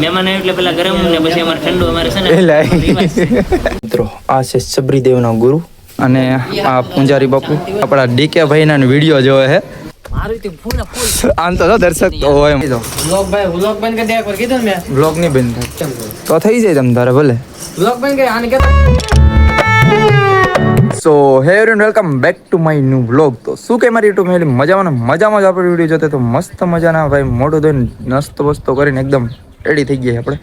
મહેમાન આવે એટલે પેલા ગરમ ને પછી અમારે ઠંડુ અમારે છે ને મિત્રો આ છે સબરી દેવના ગુરુ અને આ પૂંજારી બાપુ આપણા ડીકે ભાઈ ના વિડીયો જોવે છે આમ તો દર્શક તો હોય વ્લોગ બંધ કરી દે એકવાર કીધું ને વ્લોગ નહીં બંધ થાય તો થઈ જાય તમ તારે ભલે વ્લોગ બંધ કરી આને કે so hey everyone welcome back to my new vlog. તો શું કે મારી યુટ્યુબ ફેમિલી મજામાં જ આપણે વિડીયો જોતે તો મસ્ત મજાના ભાઈ મોઢું ધોઈને નાસ્તો બસ્તો કરીને એકદમ રેડી થઈ ગયા આપણે.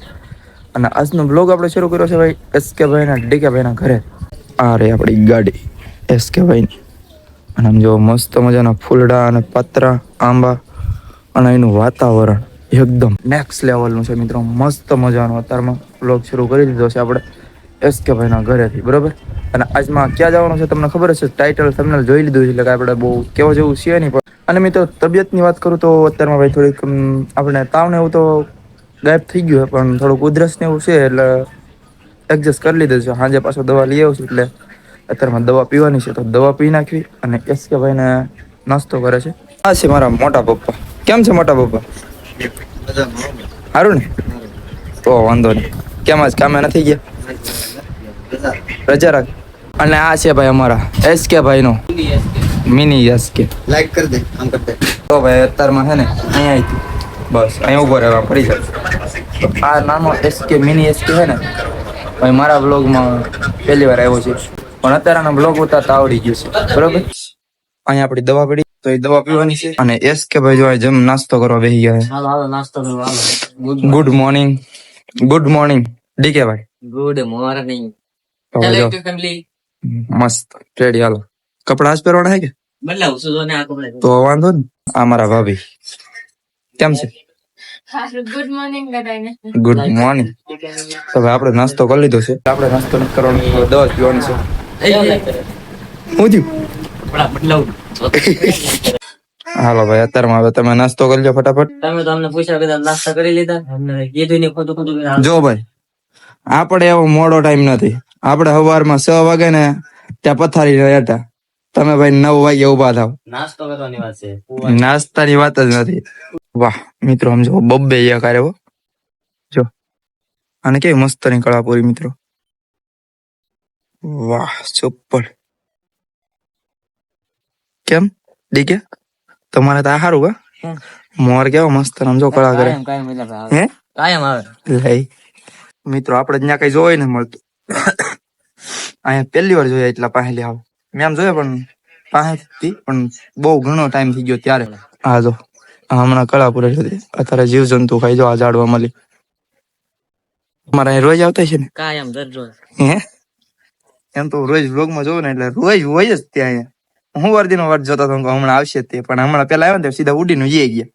અને આજનો વ્લોગ આપણે શરૂ કર્યો છે ભાઈ એસકે ભાઈના ડીકે ભાઈના ઘરે. આ રે આપણી ગાડી એસકે ભાઈની અને આમ જો મસ્ત મજાના ફૂલડા અને પતરા આંબા અને એનું વાતાવરણ એકદમ નેક્સ્ટ લેવલનું છે મિત્રો. મસ્ત મજાનો અત્યારમાં વ્લોગ શરૂ કરી દીધો છે આપણે એસકે ભાઈના ઘરેથી, બરાબર. અને આજમાં ક્યાં જવાનું છે તમને ખબર હશે, ટાઇટલ તમને જોઈ લીધું છે એટલે કે આપણે બહુ કેવો જેવું છે નહીં. પણ અને મિત્રો તબિયતની વાત કરું તો અત્યારમાં ભાઈ થોડીક આપણે તાવ ને એવું તો ગાયબ થઈ ગયું છે, પણ થોડુંક ઉધરસ ને એવું છે એટલે એડજસ્ટ કરી લીધું છે. સાંજે પાછો દવા લઈ આવું છું એટલે અત્યારમાં દવા પીવાની છે તો દવા પી નાખવી અને એસકે ભાઈને નાસ્તો કરે છે. આ છે મારા મોટા પપ્પા. કેમ છે મોટા પપ્પા? સારું ને? તો વાંધો નહીં. કેમ આજ કામે નથી ગયા? રજા રાખ. અને આ છે ભાઈ અમારા એસકે ભાઈનો મિની એસકે. લાઈક કરી દે, આમ કરી દે. તો ભાઈ અત્યારમાં છે ને અહીંયા આવી બસ અહીંયા ઉભો રહેવા પડી જાય. આ નાનો એસકે મિની એસકે છે ને ભાઈ મારા બ્લોગમાં પહેલી વાર આવ્યો છે, પણ અત્યારના બ્લોગ ઉતારતા આવડી ગયું છે, બરોબર. અહીંયા આપણી દવા પડી તો એ દવા પીવાની છે અને એસકે ભાઈ જો જેમ નાસ્તો કરવા બેસી ગયા છે. હાલો નાસ્તો કરો હાલો. Good morning. Good morning D K ભાઈ. ગુડ મોર્નિંગ તો હેલો જો યુટ્યુબ ફેમિલી. મસ્ત રેડી. હાલો કપડા આજ પહેરવાના છે કે? બદલાવ સુજો ને આ કપડે તો વાંધો ને. આ મારા ભાભી કેમ છે? ગુડ મોર્નિંગ બધાને. Good morning. તો ભાઈ આપણે નાસ્તો કરી લીધો છે. આપણે નાસ્તો નથી કરવાનો, દવા જ પીવાની છે. શું થયું? કપડા બદલાવ. હાલો ભાઈ અત્યારમાં હવે તમે નાસ્તો કરી લો ફટાફટ. તમે તો અમને પૂછ્યા બધા નાસ્તા કરી લીધા, અમને કીધું ને ખોટું જો ભાઈ આપણે એવો મોડો ટાઈમ નથી. આપણે સવારમાં 6 વાગે ને ત્યાં પથારી રહેતા, તમે ભાઈ 9 વાગે ઉભા થાવ. નાસ્તો કરવાની વાત છે. નાસ્તાની વાત જ નથી. વાહ મિત્રો સમજો બબ્બે યાર હો. જો અને કેવી મસ્ત ની કળાપુરી મિત્રો. વાહ સુપર. કેમ ડીકે તમારે તો આ સારું કા મોર કેવો મસ્ત સમજો કળા કરે. હે કાયમ આવે લઈ મિત્રો આપણે ત્યાં કઈ જોવાય ને મળતું. અહીંયા પહેલી વાર જોયા એટલા પાસે આવ. મેં આમ જોયા પણ પાસેથી પણ બહુ ઘણો ટાઈમ થઈ ગયો ત્યારે. હા જો હમણાં કળાપુરે હતી. અત્યારે જીવજંતુ ખાઈ જો આ ઝાડવા મળી. અમારા અહીં રોજ આવતા છે ને? કાયમ દરરોજ. હે એમ તો રોજ વ્લોગમાં જોઉં ને એટલે રોજ હોય જ ત્યાં. અહીંયા હું વર્દીનો વાત જોતો હતો હમણાં આવશે તે, પણ હમણાં પેલા આવ્યા ને સીધા ઉડીને જઈ ગયા.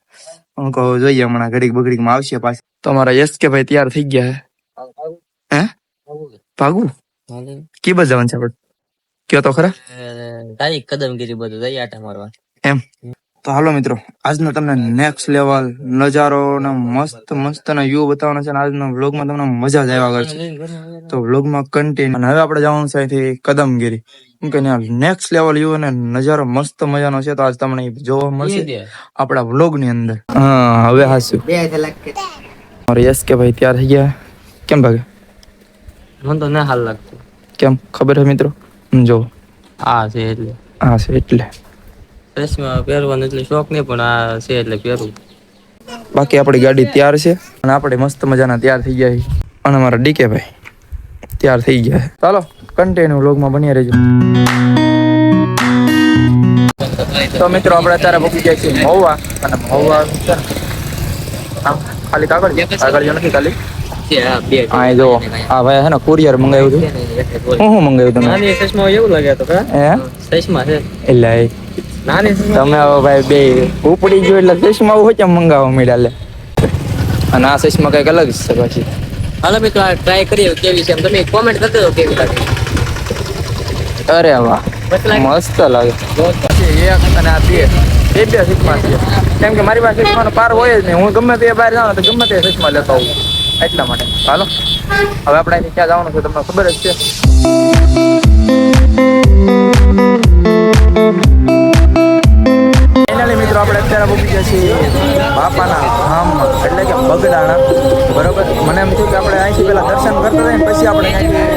હું કહું જોઈએ હમણાં ઘડીક બઘડીકમાં આવશે પાછું. તમારા એસકે ભાઈ તૈયાર થઈ ગયા હે? હે ભાગવું કી બસ જવાનું છે આપણે? કયો તો ખરા. તારી કદમગીરી બધું દઈ આટા મારવા એમ તો હાલો મિત્રો આજનો તમને નેક્સ્ટ લેવલ નજારો ને મસ્ત મસ્ત ના વ્યૂ બતાવવાનો છે. આજનો વ્લોગમાં તમને મજા જ આવ્યા કરશે તો વ્લોગમાં કન્ટિન્યુ. અને હવે આપણે જવાનું છે અહીંથી કદમગીરી, કેમ કે નેક્સ્ટ લેવલ વ્યૂ અને નજારો મસ્ત મજાનો છે. તો આજ તમને જોવા મળશે આપણા વ્લોગ ની અંદર. હા હવે હાસુ મારે એસકે ભાઈ તૈયાર થઈ ગયા. કેમ ભાગે? મને તો ના હાલ લાગતું. કેમ ખબર છે મિત્રો? જો આ છે એટલે હા છે એટલે ચશ્મા પહેરવાનો એટલે શોખ નહીં, પણ આ છે એટલે પહેરવું. બાકી આપણી ગાડી તૈયાર છે અને આપણે મસ્ત મજાના તૈયાર થઈ ગયા છીએ. અને અમારા ડીકે ભાઈ તૈયાર થઈ ગયા. ચાલો કન્ટિન્યુ વ્લોગમાં બન્યા રહેજો. તો મિત્રો આપણે અત્યારે પહોંચી ગયા છીએ મહુવા. અને મહુવા ખાલી કાગળ નથી ખાલી. હા જો આ ભાઈ હે ને કુરિયર મંગાવ્યું હતું. હું મંગાવ્યું તમે? નાની ચશ્મા એવું લાગે તો હે ચશ્મા છે એટલે નાની તમે હવે ભાઈ બે ઉપડી ગયો એટલે ચશ્મા હોય કેમ મંગાવવા મળ્યા લે. અને આ ચશ્મા કઈક અલગ છે પછી. હાલો મિત્રો આ ટ્રાય કરીએ કેવી છે. તમે કોમેન્ટ કરી દો કેવી લાગે. અરે વાહ મસ્ત લાગે. એક અને આ બે ચશ્મા છે, કેમ કે મારી પાસે ચશ્માનો પાર હોય જ નહીં. હું ગમે તે બહાર જાઉં તો ગમે તે ચશ્મા લેતો હોઉં એટલા માટે. હાલો હવે આપણે અહીંથી ક્યાં જવાનું છે તમને ખબર જ છે. ફાઇનલી મિત્રો આપણે અત્યારે પહોંચી ગયા છીએ બાપાના ધામમાં એટલે કે બગડાણા. બરોબર, મને એમ થયું કે આપણે અહીંથી પહેલાં દર્શન કરતા જઈએ પછી આપણે અહીંથી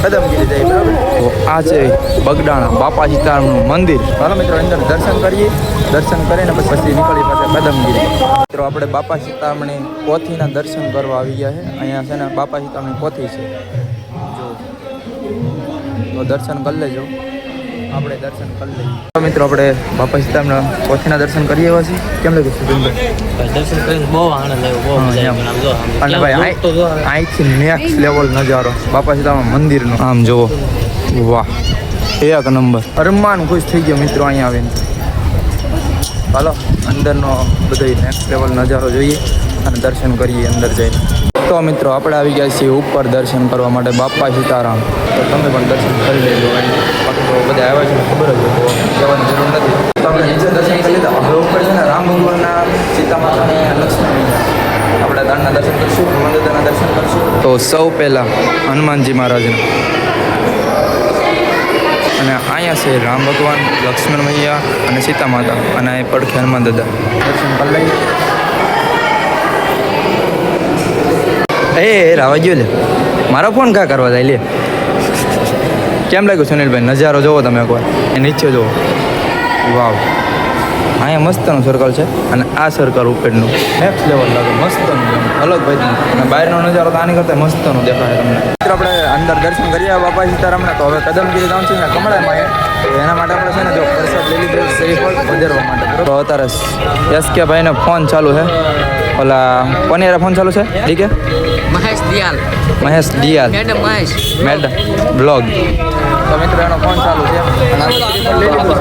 કદમગીરી જઈએ. બરાબર, તો આ છે બગડાણા બાપા સીતારામનું મંદિર. ચાલો મિત્રો અંદર દર્શન કરીએ. દર્શન કરીને પછી નીકળી પાસે કદમગીરી. મિત્રો આપણે બાપા સીતારામની પોથીના દર્શન કરવા આવી ગયા છે. અહીંયા છે ને બાપા સીતારામની પોથી છે, જો તો દર્શન કરી લેજો. આપણે દર્શન કરી લઈએ. તો મિત્રો આપણે બાપા સીતારામના પોથીના દર્શન કરીએ એવા છીએ. કેમ લાગ્યું સુરેન્દ્રભાઈ? દર્શન કરીને બહુ આનંદ આવ્યો, બહુ મજા આવી. આમ જો અને ભાઈ અહીંથી નેક્સ્ટ લેવલ નજારો બાપા સીતારામ મંદિરનો. આમ જુઓ, વાહ, એક નંબર. અરમાન ખુશ થઈ ગયો મિત્રો અહીંયા આવીને. ચાલો અંદરનો બધો નેક્સ્ટ લેવલ નજારો જોઈએ અને દર્શન કરીએ અંદર જઈને. તો મિત્રો આપણે આવી ગયા છીએ ઉપર દર્શન કરવા માટે બાપા સીતારામ. તો તમે પણ દર્શન કરી લેજો. બાકી તો બધા આવ્યા છે ખબર જ હોય, કહેવાની જરૂર નથી. તો આપણે નીચે દર્શન કરી લીધા. હવે ઉપર છે ને રામ ભગવાનના, સીતા માતાને, લક્ષ્મણ, આપણે દાનના દર્શન કરીશું, મંદિરના દર્શન કરીશું. તો સૌ પહેલાં હનુમાનજી મહારાજના, અને અહીંયા છે રામ ભગવાન, લક્ષ્મણ મૈયા અને સીતા માતા, અને અહીં પડખે હનુમાન દાદા. દર્શન કરી લઈએ. એ રાવા ગયો લે, મારો ફોન કાં કરવા જાય લે. કેમ લાગ્યું સુનિલભાઈ? નજારો જોવો તમે એકવાર, એ નીચે જુઓ. વાવ, અહીંયા મસ્તનું સર્કલ છે અને આ સર્કલ ઉપરનું નેક્સ્ટ લેવલ લાગે, મસ્તનું, અલગ ભાઈ. અને બહારનો નજારો તો આની કરતાં મસ્તનું દેખાય તમને. મિત્રો આપણે અંદર દર્શન કરીએ બાપા સીતારામના. તો હવે કદમગીરી ગામ છે ને કમળામાં, તો એના માટે આપણે છે ને જો પ્રસાદ લઈ લીધો શ્રીફળ વધારવા માટે. તો અત્યારે એસકે ભાઈને ફોન ચાલુ છે, ઓલા કોની યાર ફોન ચાલુ છે? ઠીક છે, મહેશ દિયાલ મેડમ બ્લોગ. તો મિત્રો એનો ફોન ચાલુ છે અને લઈ લીધું.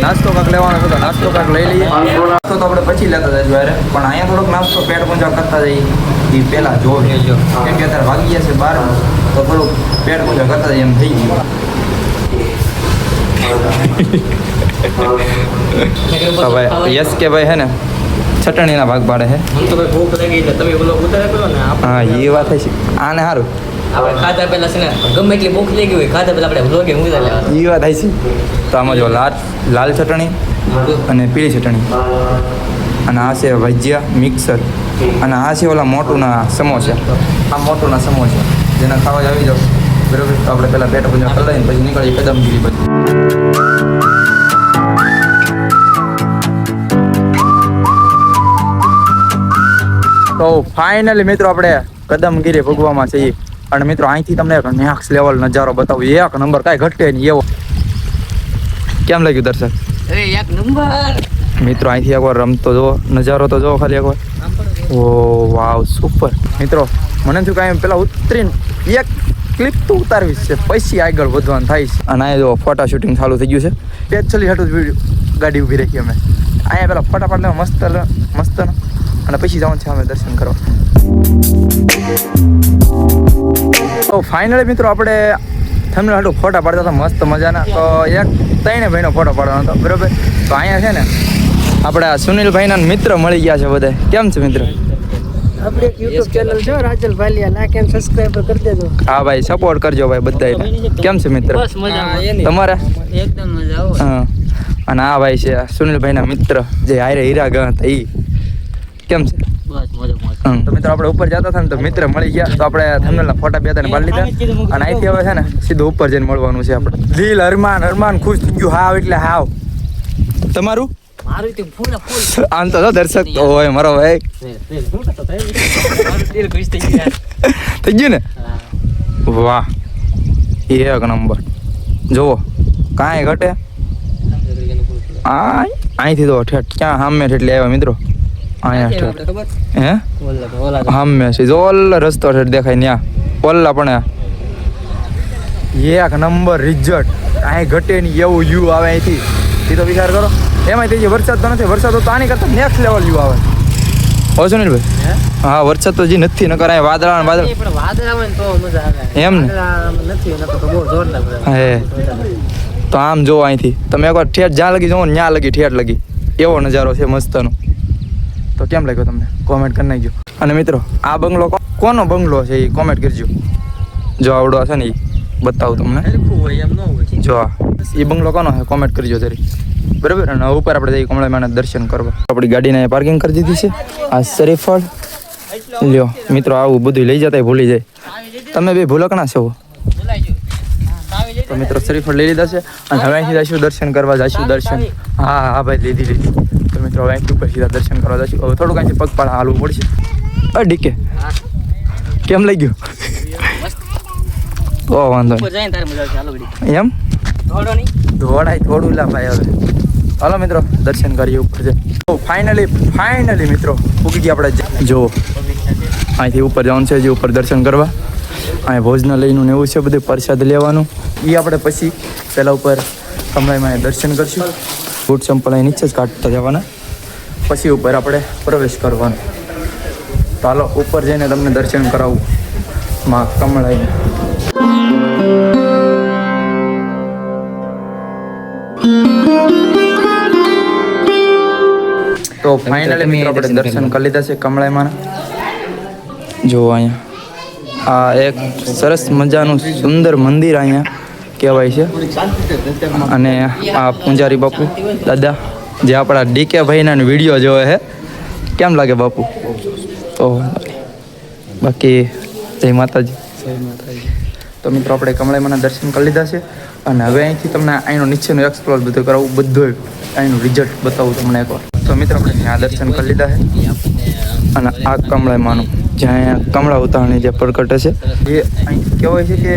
નાસ્તો કાંક લેવાનો હતો, નાસ્તો કાંક લઈ લઈએ. નાસ્તો તો આપણે પછી લેતા જઈએ પણ અહીંયા થોડોક નાસ્તો પેટ પૂંજા કરતા જઈએ એ પહેલાં જો લેજો, કેમ કે અત્યારે વાગી ગયા છે 12, તો થોડુંક પેટ પૂંજા કરતા જઈએ એમ થઈ ગયું. તો ભાઈ યસ કે ભાઈ હે ને ચટણીના ભાગ પાડે છે. હા એ વાત છે. આને સારું આપણે ખાતા પહેલા છે ને ગમે એટલી ભૂખ લાગી હોય, ખાતા પહેલા આપણે વ્લોગે મૂકી દેવા. એ વાત થાય છે. તો આમાં જો લાલ ચટણી અને પીળી ચટણી, અને આ છે ભજીયા મિક્સર, અને આ છે ઓલા મોટુંના સમોસા. આ મોટુંના સમોસા જેના ખાવા જ આવી જાવ. બરાબર, તો આપણે પહેલાં પેટ પૂજા કરી લઈને પછી નીકળીએ કદમગીરી પછી. તો ફાઇનલી મિત્રો આપણે કદમગીરી ભગવામાં છીએ. અને મિત્રો અહીંથી તમને નેક્સ્ટ લેવલ નજારો બતાવું, એક નંબર, કાંઈ ઘટે નહીં એવો. કેમ લાગ્યું દર્શક? એક નંબર. મિત્રો અહીંથી એકવાર રમતો જો નજારો તો જો ખાલી એકવાર. ઓ વાવ, સુપર. મિત્રો મને થયું કાંઈ પહેલાં ઉતરીને એક ક્લિપ તો ઉતારવી છે, પછી આગળ વધવાનું થાય છે. અને અહીંયા જો ફોટા શૂટિંગ ચાલુ થઈ ગયું છે. પેચલી હાટું ગાડી ઊભી રાખી અમે અહીંયા. પહેલાં ફટાફટ લેવા મસ્ત અને પછી જવાનું છે અમે દર્શન કરવા. તો ફાઇનલી મિત્રો આપણે થંબનેલ હાટું ફોટા પાડતા હતા મસ્ત મજાના. તો એક ત્રણે ભાઈનો ફોટો પાડવાનો હતો. બરાબર, તો અહીંયા છે ને આપણે સુનિલભાઈના મિત્ર મળી ગયા છે બધા. કેમ છે મિત્ર? આપણે એક YouTube ચેનલ છે Rajal Bhalia, like and subscribe કરી દેજો. હા ભાઈ, સપોર્ટ કરજો ભાઈ બધાને. કેમ છે મિત્ર? બસ મજા તમારે? એકદમ મજા આવો. હા, અને આ ભાઈ છે સુનિલભાઈના મિત્ર જે હારે હીરા ગયા હતા એ. કેમ છે? બસ મજા. તો મિત્રો આપણે ઉપર જતા હતા ને તો મિત્ર મળી ગયા. તો આપણે થંબનેલના ફોટા બે ત્રણ પાડી લીધા અને અહીંથી હવે છે ને સીધું ઉપર જઈને મળવાનું છે આપણે. દિલ અરમાન ખુશ થઈ ગયું હાવ એટલે હાવ. તમારું? મારું તો ફૂલ આમ તો દર્શક હોય મારો ભાઈ દિલ ખુશ થઈ ગયું. થઈ ગયું ને? વાહ, એક નંબર. જુઓ કાંઈ ઘટે. અહીંથી તો ઠેઠ ક્યાં સામે એટલે આવ્યા મિત્રો. અહીંયા ઠેઠ હે સામે છે જો ઓલા રસ્તો ઠેઠ દેખાય ત્યાં ઓલા પણ એક નંબર રિઝલ્ટ. અહીં ઘટે નહીં એવું વ્યૂ આવે અહીંથી. એ તો વિચાર કરો. એમાં થઈ વરસાદ તો નથી, વરસાદ તો આની કરતા નેક્સ્ટ લેવલ વ્યૂ આવે. હો સુનિલભાઈ? હા, વરસાદ તો હજી નથી, નકર અહીં વાદળ પણ વાદળ આવે ને તો મજા આવે. એમ ને? નથી નકર તો બહુ જોરદાર. હે તો આમ જો અહીંથી તમે એકવાર ઠેઠ જ્યાં લગી જુઓ ને ત્યાં લગી ઠેઠ લગી એવો નજારો છે મસ્તનો. તો કેમ લાગ્યો તમને? કોમેન્ટ કરી નાખજો. અને મિત્રો આ બંગલો કોનો બંગલો છે એ કોમેન્ટ કરજો. જો આવડો છે ને એ બતાવું તમને. જો એ બંગલો કોનો છે કોમેન્ટ કરજો જરી. બરાબર. અને ઉપર આપણે જઈએ કમળાઈમાના દર્શન કરવા. આપણી ગાડીને પાર્કિંગ કરી દીધી છે. આ શ્રીફળ લ્યો મિત્રો, આવું બધું લઈ જતા ભૂલી જાય. તમે બે ભૂલકણા છો. તો મિત્રો શ્રીફળ લઈ લીધા છે અને હવે અહીંથી જઈશું દર્શન કરવા. દર્શન હા ભાઈ લીધી. તો મિત્રો હવે અહીંથી ઉપર સીધા દર્શન કરવા જઈશું. હવે થોડુંક અહીંથી પગપાળા હાલવું પડશે. ડીકે કેમ લઈ ગયું? તો વાંધો નહીં. એમ દોડાય થોડું લા ભાઈ. હવે હાલો મિત્રો દર્શન કરીએ ઉપર છે. તો ફાઇનલી મિત્રો પૂકી ગયા આપણે. જો અહીંથી ઉપર જવાનું છે, જે ઉપર દર્શન કરવા. અહીં ભોજનાલયનું ને એવું છે બધું, પ્રસાદ લેવાનું. એ આપણે પછી પહેલાં ઉપર કમળાઈમાં દર્શન કરશું. બૂટ ચંપલ અહીં નીચે જ કાઢતા જવાના, પછી ઉપર આપણે પ્રવેશ કરવાનો. તો હાલો ઉપર જઈને તમને દર્શન કરાવું માં કમળાઈને. તો ફાઇનલી મિત્રો આપણે દર્શન કરી લીધા છે કમળાઈમાં. જો અહીંયા આ એક સરસ મજાનું સુંદર મંદિર અહીંયા કહેવાય છે. અને આ પૂંજારી બાપુ દાદા જે આપણા ડીકે ભાઈના વિડીયો જોવે છે. કેમ લાગે બાપુ? તો બાકી જય માતાજી. તો મિત્રો આપણે કમળાઈમાના દર્શન કરી લીધા છે અને હવે અહીંથી તમને અહીંનો નીચેનું એક્સપ્લોર બધું કરાવું, બધું અહીંનું રિઝલ્ટ બતાવું તમને એકવાર. તો મિત્રો આપણે ત્યાં દર્શન કરી લીધા છે અને આ કમળાઈમાનું જ્યાં અહીંયા કમળા ઉતારણી જે પ્રગટ છે એ અહીં કહેવાય છે કે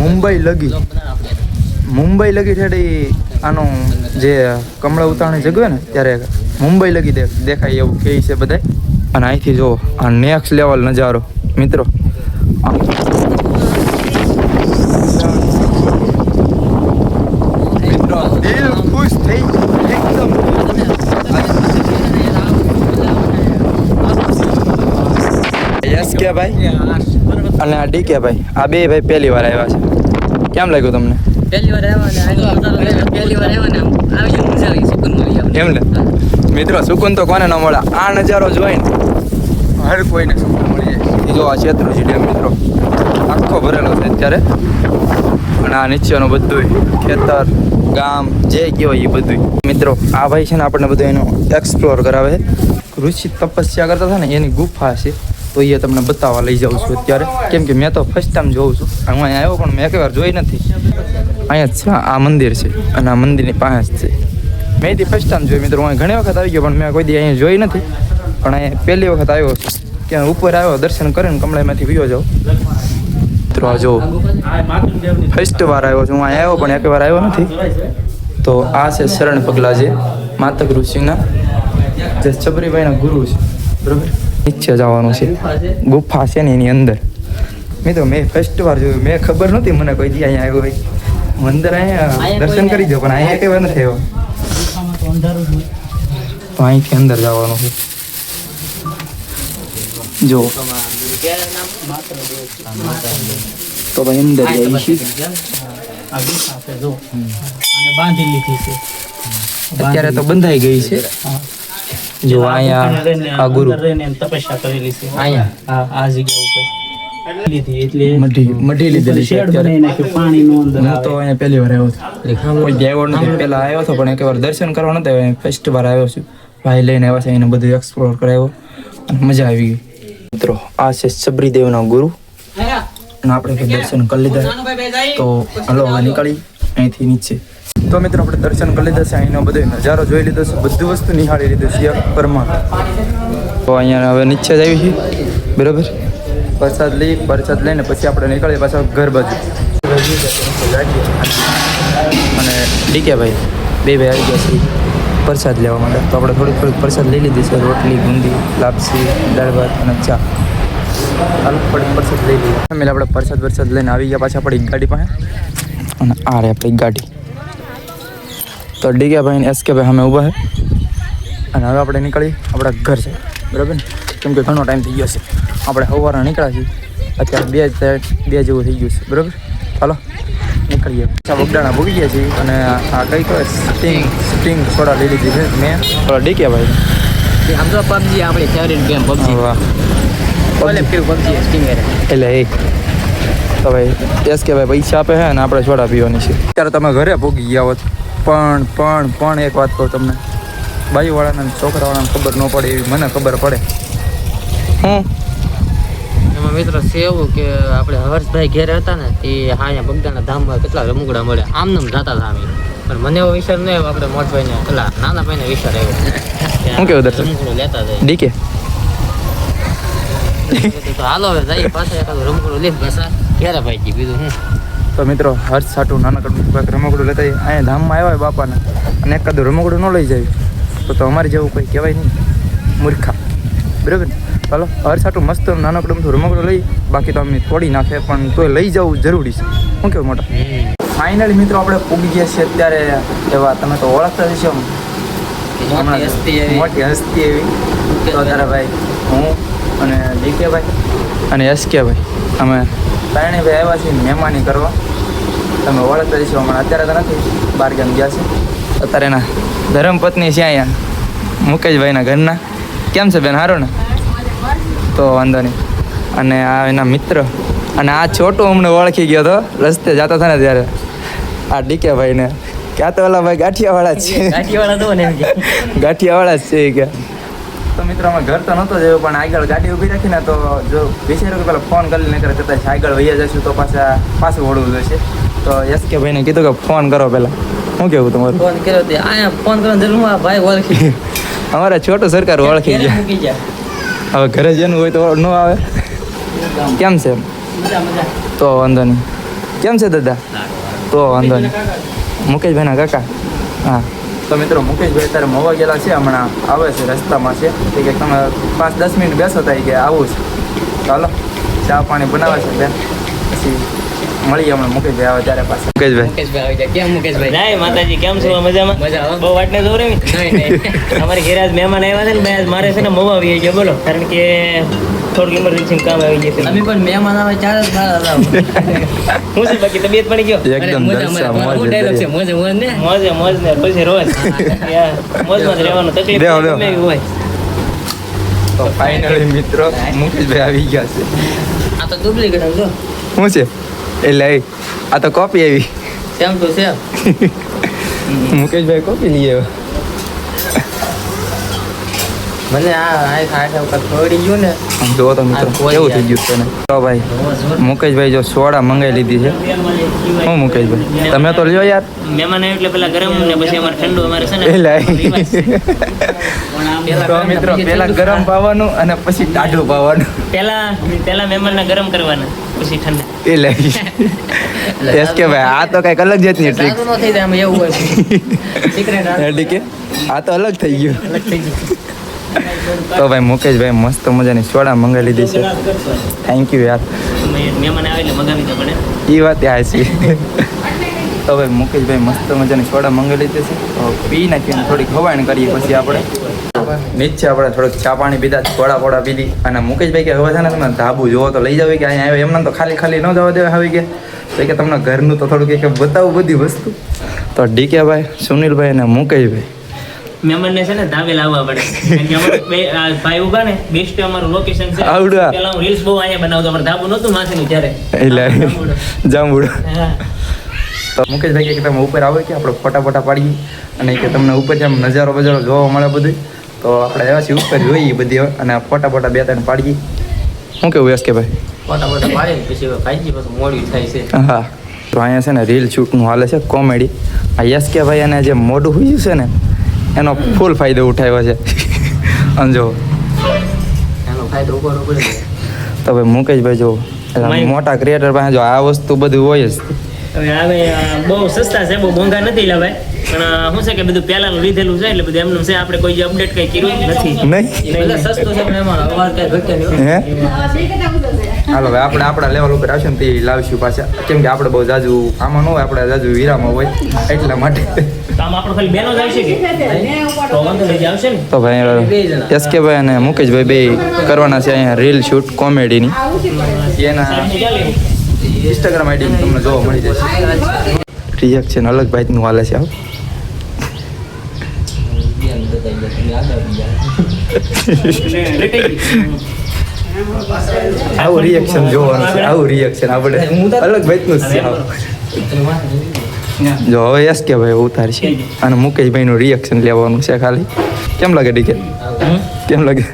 મુંબઈ લગી ઠેઠ આનું જે કમળા ઉતારણી જગ્યા ને ત્યારે મુંબઈ લગી દેખાય એવું કહે છે બધા. અને અહીંથી જો આ નેક્સ્ટ લેવલ નજારો મિત્રો. દિલ ખુશ થઈ એકદમ. યસ કે ભાઈ અને આ ડી કે ભાઈ, આ બે ભાઈ પહેલી વાર આવ્યા છે. કેમ લાગ્યું તમને? એમ ને મિત્રો, સુકૂન તો કોને ન મળે. આ નજારો જોઈને હર કોઈને સુકૂન મળી જાય. જો આ શેત્રુંજી ડેમ મિત્રો આખો ભરેલો છે અત્યારે. અને આ નીચેનું બધું ખેતર ગામ જે કહેવાય એ બધું. મિત્રો આ ભાઈ છે ને આપણને બધું એનું એક્સપ્લોર કરાવે. ઋષિ તપસ્યા કરતા હતા ને એની ગુફા છે, તો એ તમને બતાવવા લઈ જાઉં છું અત્યારે. કેમ કે મેં તો ફર્સ્ટ ટાઈમ જોઉં છું. હું અહીંયા આવ્યો પણ મેં એક વાર જોઈ નથી. અહીંયા જ છે આ મંદિર છે અને આ મંદિરની પાસે જ છે. મેં એથી ફર્સ્ટ ટાઈમ જોયું મિત્રો. હું ઘણી વખત આવી ગયો પણ મેં કોઈ દી અહીંયા જોઈ નથી. પણ અહીંયા પહેલી વખત આવ્યો છું. ત્યાં ઉપર આવ્યો દર્શન કરીને કમળાઈમાંથી વયો જાઉં. મિત્રો આ જો ફર્સ્ટ વાર આવ્યો છું હું અહીંયા આવ્યો પણ એક વાર આવ્યો નથી. તો આ છે શરણ પગલા જે માતક ઋષિના જે ચબરીભાઈના ગુરુ છે બરાબર. નીચે જવાનું છે, ગુફા છે ને એની અંદર. મિત્રો મેં ફર્સ્ટ વાર જોયું, મેં ખબર નહોતી મને કોઈ દી અહીંયા આવ્યો હોય. અંદર અહીંયા દર્શન કરી દો પણ અહીંયા કઈ વાર નથી આવ્યો. તો અહીંથી અંદર જવાનું છે. જો તો ભાઈ અંદર અત્યારે તો બંધાઈ ગઈ છે. જો અહીંયા આ ગુરુ તપસ્યા કરેલી છે અહીંયા આ જગ્યા ઉપર લીધી, એટલે મઢી લીધેલી છે અત્યારે. હું તો અહીંયા પહેલી વાર આવ્યો હતો, કોઈ આવ્યો નથી. પહેલા આવ્યો હતો પણ એક વાર દર્શન કરવા નતો આવ્યો. ફર્સ્ટ વાર આવ્યો છું. ભાઈ લઈને આવ્યા છે, એને બધું એક્સપ્લોર કરાવ્યો અને મજા આવી ગઈ. મિત્રો આ છે સબરીદેવના ગુરુ અને આપણે દર્શન કરી લીધા. તો હલો હવે નીકળી અહીંથી નીચે. તો મિત્રો આપણે દર્શન કરી લીધા છે, અહીંનો બધો નજારો જોઈ લીધો છે, બધી વસ્તુ નિહાળી લીધું છે પરમાં. તો અહીંયા હવે નીચે જ આવી છે બરાબર. પ્રસાદ લઈને પછી આપણે નીકળીએ પાછા ઘર બાજુ. અને ડીકે ભાઈ બે આવી ગયા છે પ્રસાદ લેવા માટે. તો આપણે થોડીક પ્રસાદ લઈ લીધી છે. રોટલી, બુંદી, લાપસી, દાળ ભાત અને ચા. હાલ થોડીક પ્રસાદ લઈ લઈએ. આપણે પ્રસાદ લઈને આવી ગયા પાછા આપણી ગાડી પાસે. અને આ રે આપણી ગાડી. તો ડીકે ભાઈ ને એસકે ભાઈ અમે ઊભા છે. અને હવે આપણે નીકળી આપણા ઘર છે બરાબર ને. કેમ કે ઘણો ટાઈમ થઈ ગયો છે. આપણે સવારના નીકળ્યા છીએ, અત્યારે બે જેવું થઈ ગયું છે બરાબર. ચાલો નીકળીએ. બગડાણા ભૂગી ગયા છીએ. અને આ કઈ કહેવાય સ્ટિંગ સોડા લઈ લીધી છે મેં. ડીકે ભાઈ આમ તો પબજી આપણી ફેવરેટ ગેમ પબજી. વાહ પબજી સ્ટિંગર એટલે એ તો ભાઈ એસ કે ભાઈ પૈસા આપે છે અને આપણે સોડા પીવાની છે. અત્યારે તમે ઘરે ભોગી ગયા હોત પણ એક વાત કહું તમને, બાઈવાળાને છોકરાવાળાને ખબર ન પડે એવી મને ખબર પડે. એમાં મિત્રો છે એવું કે આપણે હર્ષભાઈ ઘેર હતા ને તે અહીંયા બગદાણા ધામમાં કેટલા રમકડા મળે આમ નામ જતા હતા અમે, પણ મને એવો વિચાર નહીં આપણે મોટભાઈને પેલા નાના ભાઈને વિચાર આવ્યો. શું કેવું દર્શન રમકડું લેતા જાય ડીકે તો હાલો હવે જઈએ પાછા એકાદું રમકડું લે પાછા ઘેરે ભાઈ બીજું હું. તો મિત્રો હર્ષ સાટું નાનકડું કાંઈક રમકડું લેતા જઈએ. અહીંયા ધામમાં આવ્યા હોય બાપાને અને એકાદું રમકડું ન લઈ જાય તો અમારે જેવું કોઈ કહેવાય નહીં, મૂર્ખા. બરાબર ને? ચાલો હર્ષ સાટું મસ્ત નાનકડું રમકડું લઈ, બાકી તો અમે તોડી નાખે પણ તોય લઈ જવું જરૂરી છે. શું કેવું મોટા? ફાઇનલી મિત્રો આપણે પૂગી ગયા છીએ અત્યારે એવા, તમે તો ઓળખતા હશો મોટી હસ્તી એવી. તો તારા ભાઈ, હું અને ડીકે ભાઈ અને એસકે ભાઈ, અમે ત્રણેય ભાઈ આવ્યા છીએ મહેમાની કરવા. તમે ઓળખતા જશો હમણાં, અત્યારે તો નથી, બહાર ગામ ગયા છે. અત્યારે એના ધર્મપત્ની છે અહીંયા મુકેશભાઈના ઘરના. કેમ છે બેન, સારું ને? તો વાંધો નહીં. અને આ એના મિત્ર, અને આ છોટું અમને ઓળખી ગયો હતો રસ્તે જતા હતા ને ત્યારે, આ ડીકે ભાઈને. ક્યાં તો ઓલા ભાઈ ગાંઠિયાવાળા જ છે, ગાંઠિયાવાળા જ છે કે. તો મિત્રો અમે ઘર તો નહોતો જોયું, પણ આગળ ગાડી ઊભી રાખીને તો જો વિચાર્યું કે પેલા ફોન કરી નહીં કરે, કદાચ આગળ વૈયા જશું તો પાછું વળવું જોઈશે. તો એસકે ભાઈને કીધું કે ફોન કરો પહેલાં. શું કેવું તમારું? ફોન કર્યો તે અહીંયા ફોન કરવાની જરૂર ભાઈ ઓળખી અમારા છોટું સરકાર ઓળખી ગયા. હવે ઘરે જેનું હોય તો ન આવે. કેમ છે? તો વાંધો નહીં. કેમ છે દાદા? તો વાંધો નહીં. મુકેશભાઈના કાકા? હા. તો મિત્રો મુકેશભાઈ અત્યારે મોવા ગયેલા છે, હમણાં આવે છે, રસ્તામાં છે. એ કે તમે 5-10 મિનિટ બેસો થાય કે આવું છે. ચાલો ચા પાણી બનાવે છે બેન, પછી મળીએ હમણાં મુકેશભાઈ આવે ત્યારે પાછા. મુકેશભાઈ કેમ મુકેશભાઈ? જય માતાજી, કેમ છો? મજામાં? બહુ વાટને જોરે અમારી ઘરે આજ મહેમાન આવ્યા છે ને ભાઈ, આજ મારે છે ને મોવા આવી ગયો. બોલો, કારણ કે થોડુંક ઇમરજન્સી કામ આવી ગયું છે. અમે પણ મહેમાન આવે ચાર જ બાર હું છે બાકી તબિયત પડી ગયો? એકદમ દર્શા મોજ મોજ ને પછી રોજ મોજમાં જ રહેવાનું. તકલીફ દેવો, ગમે એવી હોય. તો ફાઇનલી મિત્રો મુકેશભાઈ આવી ગયા છે. આ તો ડુપ્લિકેટ જો શું છે? એટલે આ તો કોપી આવી. Same to same. મુકેશભાઈ કોપી લઈ આવ્યો. મને આ વખત પડી ગયું ને. જો તો મિત્રો કેવું થઈ ગયું છે ને. તો ભાઈ મુકેશભાઈ જો સોડા મંગાવી લીધી છે. હું મુકેશભાઈ તમે તો લ્યો યાર. મહેમાન આવ્યું એટલે પેલા ગરમ ને પછી અમારે ઠંડુ. અમારે છે ને તો મિત્રો પેલા ગરમ પાવાનું અને પછી ટાઢું પાવાનું. પેલા મહેમાનને ગરમ કરવાના પછી ઠંડા. એટલે એસ કે ભાઈ આ તો કઈક અલગ જાતની ટ્રીક. સાદું ન થઈ જાય આમાં એવું હોય. સિક્રેટ એટલે કે આ તો અલગ થઈ ગયું. અલગ થઈ ગયું. તો ભાઈ મુકેશભાઈ મસ્ત મજાની સોડા મંગાવી લીધી છે. થેન્ક યુ યાર. મહેમાન આવે એટલે મગાવી દે પડે. એ વાત આ છે. તો ભાઈ મુકેશભાઈ મસ્ત મજાની સોડા મંગાવી લીધી છે. તો પી નાખીને થોડીક હવાણ કરીએ પછી આપણે નીચે આપણે થોડુંક ચા પાણી પીધા, સોડા પીધી. અને મુકેશભાઈ કે હવે છે ને તમે ધાબુ જોવો તો લઈ જાવ કે અહીંયા આવ્યો. એમને તો ખાલી ન જવા દેવા આવી ગયા. તો કે તમને ઘરનું તો થોડુંક એક બતાવું બધી વસ્તુ. તો ડીકે ભાઈ, સુનિલભાઈ અને મુકેશભાઈ મહેમાનને છે ને ધાબે લાવવા પડે. કારણ કે અમારે ભાઈ ઉભા ને બેસ્ટ અમારું લોકેશન છે. આવડું. પેલા હું રીલ્સ બહુ અહીંયા બનાવતો, પણ ધાબુ નહોતું માથેનું ત્યારે. એટલે જાંબુડો. હા. તો મુકેશભાઈ કે તમે ઉપર આવો કે આપણે ફોટા પાડીએ, અને કે તમને ઉપર જેમ નજારો બજારો જોવા મળે બધું. તો આપણે આવ્યા છીએ ઉપર જોઈએ બધી અને ફોટા 2-3 પાડીએ. શું કેવું એસ કે ભાઈ? ફોટા પાડીને પછી ખાઈ પછી મોડું થાય છે. હા. તો અહીંયા છે ને રીલ શૂટનું હાલે છે કોમેડી. આ યસ કે ભાઈ અને જે મોઢું હોયું છે ને એનો ફૂલ ફાયદો ઉઠાવ્યો છે. અંજો એનો ફાયદો ઉપાડવો પડે. તો ભાઈ મુકેશભાઈ જો મોટા ક્રિએટર પાસે જો આ વસ્તુ બધું હોય જ. હવે બહુ સસ્તા છે, બહુ મોંઘા નથી લાવે. પણ શું છે કે બધું પહેલાનું લીધેલું છે એટલે બધું એમનું છે. આપણે કોઈ જે અપડેટ કઈ કર્યું નથી. નહીં સસ્તું છે પણ એમાં અવાજ કઈ ઘટે નહીં. હે હાલો ભાઈ આપણે આપણા લેવલ ઉપર આવશે ને તે લાવશું પાછા. કેમ કે આપણે બહુ જાજુ આમાં ન હોય, આપણે જાજુ હીરામાં હોય એટલા માટે. તો આમ આપણો ખાલી બેનો જ આવશે કે તો વાંધો નહીં આવશે ને. તો ભાઈ એસ કે ભાઈ અને મુકેશભાઈ બે કરવાના છે અહીંયા રીલ શૂટ કોમેડીની. એના ઇન્સ્ટાગ્રામ આઈડી તમને જોવા મળી જશે. રિએક્શન અલગ ભાઈનું હાલે છે. આવું રિએક્શન જોવાનું છે. આવું રિએક્શન આપણે અલગ ભાઈનું જ છે. જો હવે યસ કે ભાઈ ઉતારશે અને મુકેશભાઈનું રિએક્શન લેવાનું છે ખાલી. કેમ લાગે ડીકે? કેમ લાગે?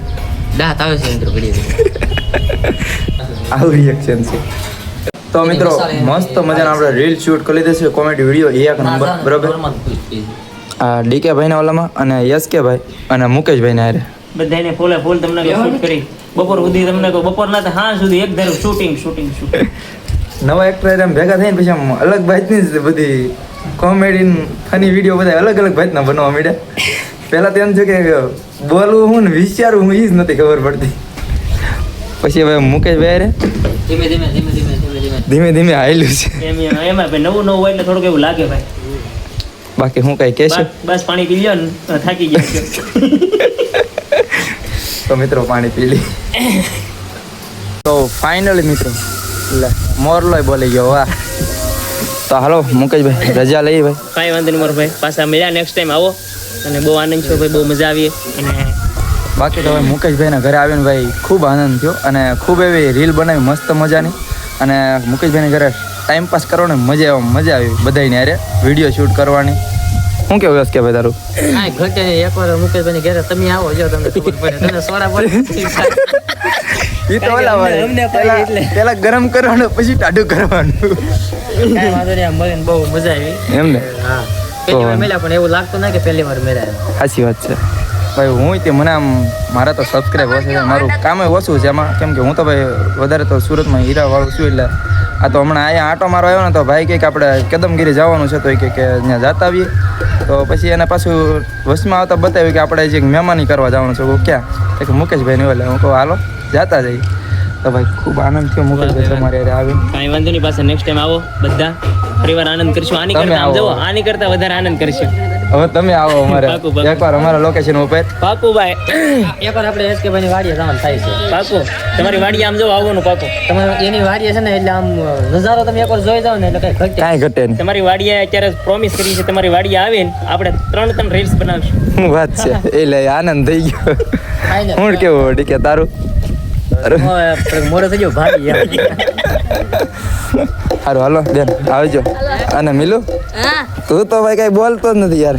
દાંત આવે છે મિત્રો ઘડી આવું રિએક્શન છે. તો મિત્રો મસ્ત મજાના આપણે રીલ શૂટ કરી લીધી છે, કોમેડી વિડીયો એક નંબર બરાબર. આ ડીકે ભાઈના ઓલામાં અને યસ કે ભાઈ અને મુકેશભાઈના હારે બધાને ફૂલે ફૂલ તમને શૂટ કરી બપોર સુધી તમને કહો બપોર ના હા સુધી એક ધારું શૂટિંગ શૂટિંગ શૂટિંગ. નવા એક્ટર એમ ભેગા થઈને પછી આમ અલગ ભાતની જ બધી કોમેડી ફની વિડીયો બધા અલગ અલગ ભાતના બનવા માંડ્યા. પહેલા તો એમ છે કે બોલવું હું ને વિચારવું હું એ જ નથી ખબર પડતી. પછી હવે મુકેશભાઈ હારે ધીમે ધીમે ધીમે ધીમે ધીમે ધીમે ધીમે ધીમે આવેલું છે. એમાં ભાઈ નવું નવું હોય એટલે થોડુંક એવું લાગે ભાઈ. બાકી હું કઈ કહેશું? બસ પાણી પી લ્યો ને થાકી ગયા છે. તો મિત્રો પાણી પી લી. તો ફાઇનલી મિત્રો લે મોરલોય બોલી ગયો વાહ. તો હાલો મુકેશભાઈ રજા લઈએ ભાઈ. કાંઈ વાંધો નહીં મારો ભાઈ, પાછા મળ્યા નેક્સ્ટ ટાઈમ આવો અને બહુ આનંદ થયો ભાઈ, બહુ મજા આવી. અને બાકી તો હવે મુકેશભાઈના ઘરે આવીને ભાઈ ખૂબ આનંદ થયો અને ખૂબ એવી રીલ બનાવી મસ્ત મજાની. અને મુકેશભાઈના ઘરે ટાઈમ પાસ કરવાની મજા આવી બધાની હારે વિડીયો શૂટ કરવાની. શું કેવું હશે કે ભાઈ તારું? હા ઘટે એકવાર મુકેશભાઈ ઘરે તમે આવો જો તમને ખબર પડે. તમને સોડા પડે એ તો ઓલા અમને પાડી એટલે. પેલા ગરમ કરવાનું પછી ટાઢું કરવાનું. કાંઈ વાંધો નહીં, આમ મળીને બહુ મજા આવી. એમ ને? હા પહેલી વાર મળ્યા પણ એવું લાગતું ના કે પહેલી વાર મળ્યા. સાચી વાત છે ભાઈ. હું તે મને આમ મારા તો સબસ્ક્રાઈબ ઓછું છે, મારું કામ ઓછું છે એમાં. કેમ કે હું તો ભાઈ વધારે તો સુરતમાં હીરાવાળું છું. એટલે આ તો હમણાં અહીંયા આંટો મારો આવ્યો ને તો ભાઈ કંઈક આપણે કદમગીરી જવાનું છે તો એ કે ત્યાં જતા આવીએ. તો પછી એને પાછું વસમાં આવતા બતાવ્યું કે આપણે જે મહેમાની કરવા જવાનું છે. ક્યાં? કે મુકેશભાઈ એટલે હું કહું હાલો જતા જઈએ. તો ભાઈ ખૂબ આનંદ થયો મુકેશભાઈ તમારે હારે આવીને. કાંઈ વાંધો નહીં, પાછા નેક્સ્ટ ટાઈમ આવો બધા પરિવાર આનંદ કરશું. આની તમે કરતા આમ આવો. જુઓ, આની કરતા વધારે આનંદ કરશું. હવે તમે આવો અમારે પાકું, પાકું. એકવાર અમારા લોકેશન ઉપર. પાકું ભાઈ, એકવાર આપણે એસકે ભાઈની વાડીએ જવાનું થાય છે. પાકું. તમારી વાડી આમ જવો આવવાનું પાકું. તમારે એની વાડીએ છે ને એટલે આમ નજારો તમે એકવાર જોઈ જાવ ને એટલે કઈ ઘટે. કાંઈ ઘટે નહીં. તમારી વાડીએ અત્યારે પ્રોમિસ કરી છે, તમારી વાડીએ આવીને આપણે 3 રીલ્સ બનાવશું. શું વાત છે? એટલે આનંદ થઈ ગયો. હું કેવું ડીકે તારું? મોડો થઈ ગયો ભાઈ યાર. સારું હાલો બેન આવજો. અને મિલું તું તો ભાઈ કઈ બોલતો જ નથી યાર.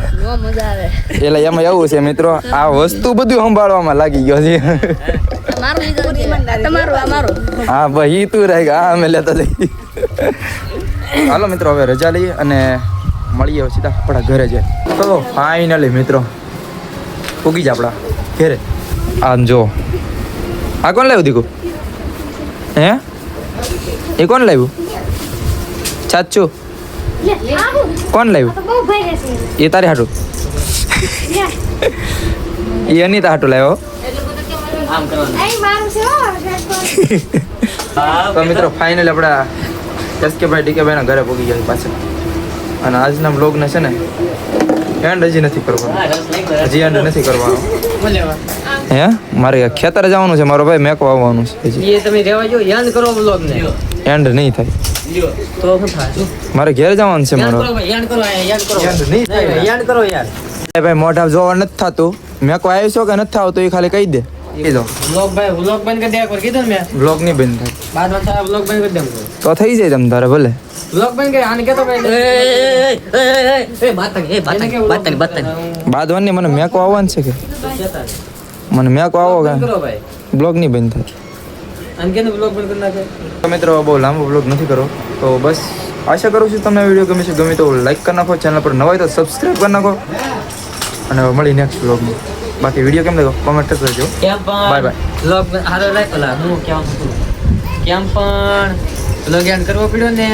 એટલે એમાં એવું છે મિત્રો, આ વસ્તુ બધું સંભાળવામાં લાગી ગયો છે. હા ભાઈ ઈ તું રહી હા અમે લેતા જઈએ. હાલો મિત્રો હવે રજા લઈએ અને મળીએ સીધા આપણા ઘરે જાય. તો ફાઇનલી મિત્રો ઉગી જ આપણા ઘરે. આમ જો આ કોણ લાવ્યું દીકુ? હે એ કોણ લાવ્યું? ચાચુ કોણ લાવ્યું? એ તારે હાટું? એ અનિતા હાટું લાવ્યો. આમ કરવાનું. તો મિત્રો ફાઇનલી આપણા એસકેભાઈ ડીકેભાઈના ઘરે પહોંચી ગયા પાછા. અને આજના બ્લોગને છે ને એન્ડ હજી નથી કરવાનો. હજી એન્ડ નથી કરવાનો. હે મારે ખેતર જવાનું છે, મારો ભાઈ મેકો આવવાનું છે હજી. એ તમે રહેવા જો યાદ કરો વ્લોગ ને. એન્ડ નહીં થાય તો શું થાય? મારે ઘેર જવાનું છે મારો. યાદ કરો યાદ કરો યાદ નહીં થાય. યાદ કરો યાર. ભાઈ મોઢા જોવા નથી થતું. મેકો આવ્યો છો કે નથી આવતો એ ખાલી કહી દે. વ્લોગ બંધ કરી દે એકવાર કીધું ને મેં. બ્લોગ નહીં બંધ થાય બાદમાં તારા વ્લોગ બંધ કરી દેમ. તો થઈ જાય તમ તારે ભલે. વ્લોગ બંધ કરી આને કેતો ભાઈ. એ બાતની બાદવાની મને મેકો આવવાનું છે કે મને મેકો આવો કે કરો ભાઈ. બ્લોગ નહીં બંધ થાય. આને કેનો વ્લોગ બંધ કરી નાખે. તો મિત્રો બહુ લાંબો બ્લોગ નથી કરો. તો બસ આશા કરું છું તમને વિડીયો ગમે છે. ગમે તો લાઈક કરી નાખો, ચેનલ પર નવા હોય તો સબસ્ક્રાઈબ કરી નાખો. અને હવે મળી નેક્સ્ટ બ્લોગમાં. બાકી વિડીયો કેમ લાગ્યો કોમેન્ટ કરજો. કેમ પણ બાય બાય. વ્લોગ હારો લાઈક ઓલા હું કેમ છું. કેમ પણ વ્લોગ યાદ કરવો પડ્યો ને.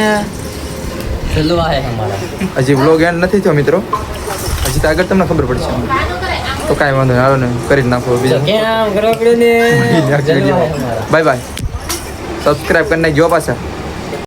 ચલો આ હે અમારા. હજી બ્લોગ એન્ડ નથી થયો મિત્રો. હજી તો આગળ તમને ખબર પડશે. તો કાંઈ વાંધો નહીં, હાલો ને કરી જ નાખો બીજા. કેમ કરવો પડ્યો ને. Bye bye. સબસ્ક્રાઈબ કરી નાખજો પાછા.